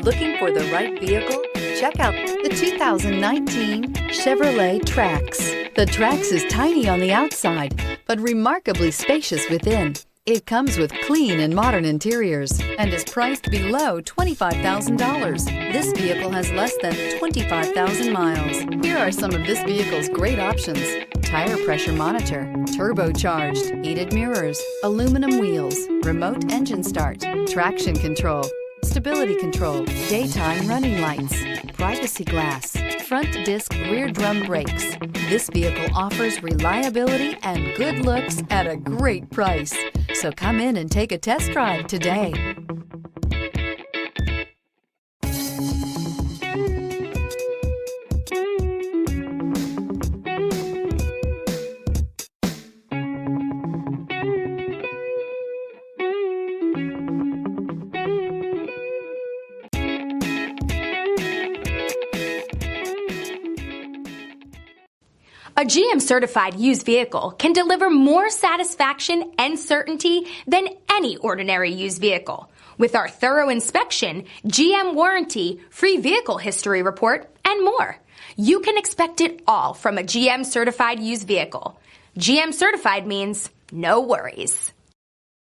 Looking for the right vehicle? Check out the 2019 Chevrolet Trax. The Trax is tiny on the outside, but remarkably spacious within. It comes with clean and modern interiors and is priced below $25,000. This vehicle has less than 25,000 miles. Here are some of this vehicle's great options: tire pressure monitor, turbocharged, heated mirrors, aluminum wheels, remote engine start, traction control, stability control, daytime running lights, privacy glass, front disc rear drum brakes. This vehicle offers reliability and good looks at a great price. So come in and take a test drive today. A GM-certified used vehicle can deliver more satisfaction and certainty than any ordinary used vehicle. With our thorough inspection, GM warranty, free vehicle history report, and more. You can expect it all from a GM-certified used vehicle. GM-certified means no worries.